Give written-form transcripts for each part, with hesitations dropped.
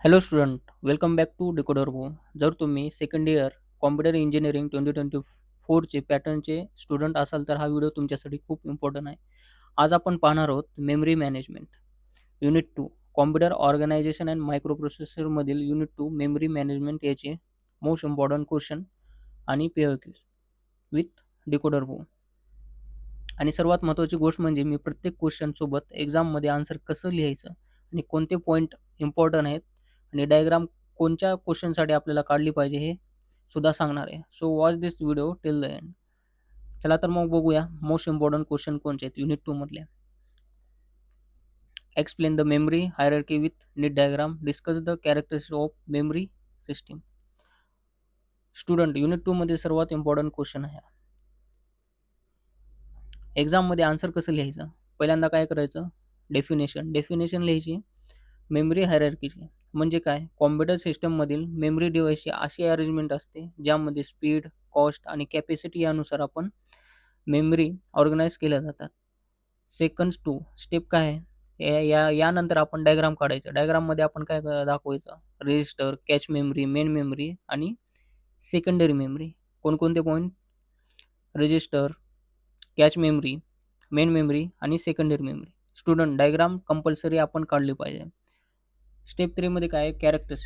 Hello student, welcome back to Decoder Go. जर तुम्ही second year computer engineering 2024चे पॅटर्नचे स्टुडंट असाल तर हा व्हिडिओ तुमच्यासाठी खूप इम्पॉर्टंट आहे. आज आपण पाहणार आहोत memory management unit 2 computer organization and मायक्रोप्रोसेसरमधील युनिट 2 मेमरी मॅनेजमेंट याचे मोस्ट इम्पॉर्टंट क्वेश्चन आणि POQs विथ डिकोडर गो. आणि सर्वात महत्त्वाची गोष्ट म्हणजे मी प्रत्येक क्वेश्चनसोबत एक्झाममध्ये आन्सर कसं लिहायचं आणि कोणते पॉईंट इम्पॉर्टंट आहेत आणि डायग्राम कोणत्या क्वेश्चनसाठी आपल्याला काढली पाहिजे हे सुद्धा सांगणार आहे. So watch this video till the end. चला तर मग बघूया मोस्ट इम्पॉर्टंट क्वेश्चन कोणते आहेत युनिट 2 मधले. Explain the memory hierarchy with NEET diagram. Discuss the characteristic of memory system. Student unit 2 मध्ये सर्वात इम्पॉर्टंट क्वेश्चन आहे. एक्झाममध्ये आन्सर कसं लिहायचं? पहिल्यांदा काय करायचं? डेफिनेशन लिहायची मेमरी हायरार्कीची. म्हणजे काय? कॉम्प्युटर सिस्टममधील मेमरी डिव्हाइसची अशी अरेंजमेंट असते, ज्यामध्ये स्पीड, कॉस्ट आणि कॅपॅसिटी यानुसार आपण मेमरी ऑर्गनाइज केल्या जातात. सेकंड्स टू स्टेप काय आहे? यानंतर आपण डायग्राम काढायचं. डायग्राममध्ये आपण काय दाखवायचं? Register, cache memory, main memory आणि सेकंडरी मेमरी. कोणकोणते point? Register, cache memory, main memory आणि secondary memory. Student diagram compulsory आपण काढली पाहिजे. स्टेप 3 मध्ये काय कॅरेक्टर्स.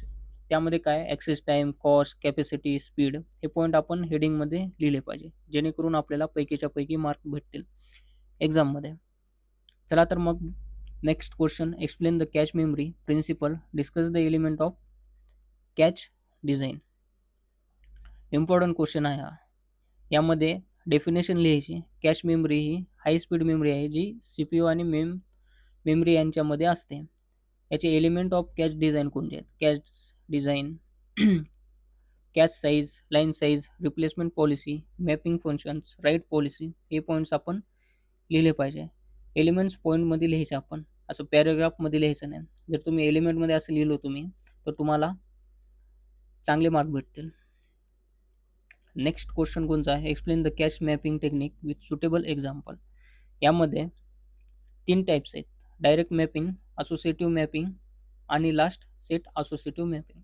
त्यामध्ये काय access time, cost, capacity, speed हे पॉईंट आपण हेडिंगमध्ये लिहिले पाहिजे, जेणेकरून आपल्याला पैकीच्या पैकी मार्क भेटतील एक्झाममध्ये. चला तर मग next question. Explain the cache memory principle. Discuss the element of cache design. Important question आहे हा. यामध्ये डेफिनेशन लिहायची. कॅश मेमरी ही हाय स्पीड मेमरी आहे, जी CPU आणि मेमरी यांच्यामध्ये असते. याचे एलिमेंट ऑफ कॅच डिझाइन कोणते आहेत? Cache design, cache size, line size, replacement policy, mapping functions, write policy हे पॉईंट्स आपण लिहिले पाहिजे. एलिमेंट्स पॉईंटमध्ये लिहायचे आपण, असं पॅराग्राफमध्ये लिहायचं नाही. जर तुम्ही एलिमेंटमध्ये असं लिहिलं तुम्ही तर तुम्हाला चांगले मार्क भेटतील. नेक्स्ट क्वेश्चन कोणचा आहे? Explain the cash mapping technique with suitable example. यामध्ये 3 टाइप्स आहेत. डायरेक्ट मॅपिंग, असोसिएटिव्ह मॅपिंग आणि लास्ट सेट असोसिएटिव्ह मॅपिंग.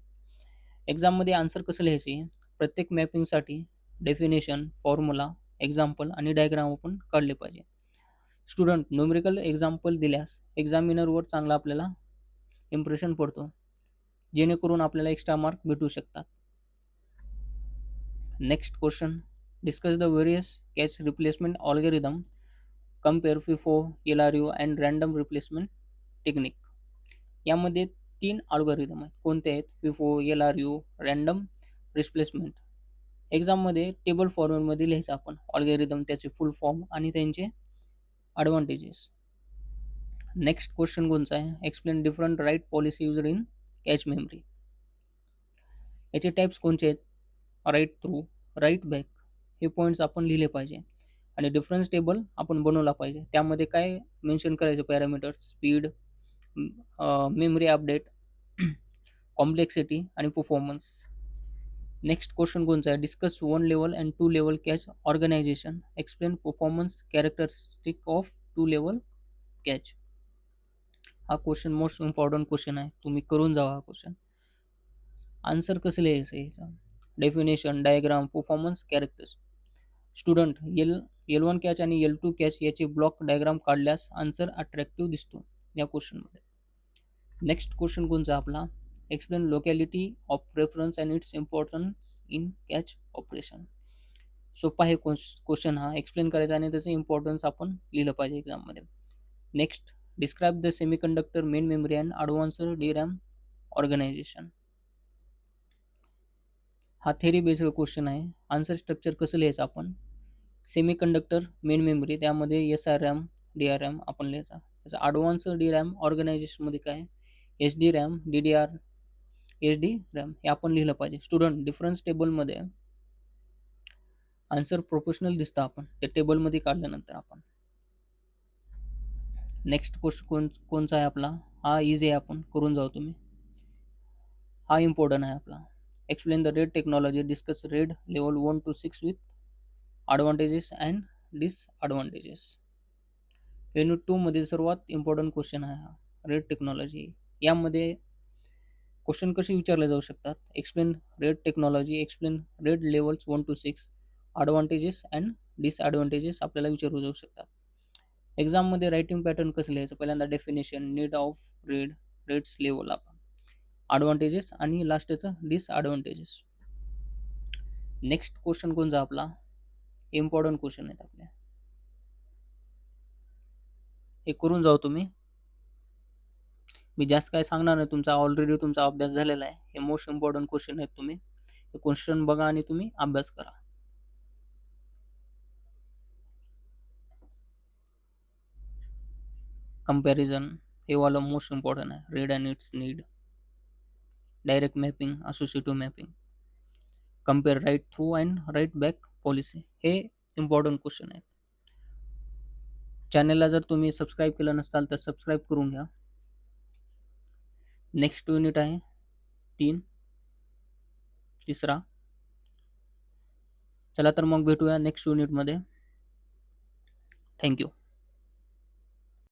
एक्झाममध्ये आन्सर कसं लिहायचे? प्रत्येक मॅपिंगसाठी डेफिनेशन, फॉर्म्युला, एक्झाम्पल आणि डायग्राम आपण काढले पाहिजे. स्टुडंट न्यूमेरिकल एक्झाम्पल दिल्यास एक्झामिनरवर चांगला आपल्याला इम्प्रेशन पडतो, जेणेकरून आपल्याला एक्स्ट्रा मार्क भेटू शकतात. Next question. Discuss the various catch replacement algorithm. Compare FIFO, LRU and random replacement technique. यामध्ये 3 अल्गोरिदम आहेत. कोणते आहेत? FIFO, LRU, random replacement. एक्झाममध्ये टेबल फॉर्मॅटमध्ये लिहायचं आपण अल्गोरिदम, त्याचे फुल फॉर्म आणि त्यांचे ॲडव्हांटेजेस. नेक्स्ट क्वेश्चन कोणचा आहे? Explain different write policy used in cache memory. याचे टाइप्स कोणते आहेत? राईट थ्रू, राईट बॅक हे पॉईंट्स आपण लिहिले पाहिजे. आणि डिफरन्स टेबल आपण बनवला पाहिजे. त्यामध्ये काय मेन्शन करायचं? Parameters, speed, memory update, complexity आणि परफॉर्मन्स. नेक्स्ट क्वेश्चन कोणचा आहे? Discuss 1 level and 2 level cache organization. Explain performance characteristic of 2 level cache. हा क्वेश्चन मोस्ट इम्पॉर्टंट क्वेश्चन आहे. तुम्ही करून जावा हा क्वेश्चन. आन्सर कसं लिहायचं याचं? Definition, diagram, performance, characters. Student L1 catch आणि L2 कॅच याचे ब्लॉक डायग्राम काढल्यास आन्सर अट्रॅक्टिव्ह दिसतो या क्वेश्चनमध्ये. नेक्स्ट क्वेश्चन कोणचा आपला? Explain locality of preference and it's importance in catch operation. सोपा आहे क्वेश्चन हा. एक्सप्लेन करायचा आणि त्याचं इम्पॉर्टन्स आपण लिहिलं पाहिजे एक्झाममध्ये. Next. Describe the semiconductor main memory and advanced DRAM organization. हा थेरी बेस्ड क्वेश्चन आहे. आन्सर स्ट्रक्चर कसं लिहायचं आपण? सेमीकंडक्टर मेन मेमरी, त्यामध्ये SRAM, DRAM आपण लिहायचा. त्याचा ॲडव्हान्स्ड DRAM ऑर्गनायझेशनमध्ये काय? SDRAM, DDR, SDRAM हे आपण लिहिलं पाहिजे. स्टुडंट डिफरन्स टेबलमध्ये आन्सर प्रोपोर्शनल दिसतं आपण त्या टेबलमध्ये काढल्यानंतर आपण. नेक्स्ट क्वेश्चन कोणचा आहे आपला? हा इझी आहे, आपण करून जाऊ तुम्ही. हा इम्पॉर्टंट आहे आपला. Explain the RAID technology. Discuss RAID level 1 to 6 with advantages and disadvantages. Unit 2 मध्ये सर्वात इम्पॉर्टंट क्वेश्चन आहे हा रेड टेक्नॉलॉजी. यामध्ये क्वेश्चन कसे विचारले जाऊ शकतात? Explain red technology, explain red levels 1 to 6, advantages and disadvantages आपल्याला विचारले जाऊ शकतात. एक्झाममध्ये रायटिंग पॅटर्न कसं लिहायचं? पहिल्यांदा definition, need of RAID, RAIDs level आपण, एडवांटेजेस आणि लास्टचं डिसएडवांटेजेस. नेक्स्ट क्वेश्चन कोणता आपला? इम्पॉर्टंट क्वेश्चन आहेत आपले. हे करून जाऊ तुम्ही. मी जास्त काय सांगणार नाही, तुमचा ऑलरेडी तुमचा अभ्यास झालेला आहे. हे मोस्ट इम्पॉर्टंट क्वेश्चन आहेत. तुम्ही हे क्वेश्चन बघा आणि तुम्ही अभ्यास करा. कंपॅरिझन हे वाला मोस्ट इम्पॉर्टंट आहे. RAID and its need, direct mapping, associative mapping, compare write through and write back policy, हे इम्पॉर्टंट क्वेश्चन आहेत. चॅनलला जर तुम्ही सबस्क्राईब केलं नसाल तर सबस्क्राईब करून घ्या. नेक्स्ट युनिट आहे 3, तिसरा. चला तर मग भेटूया नेक्स्ट युनिटमध्ये. थँक्यू.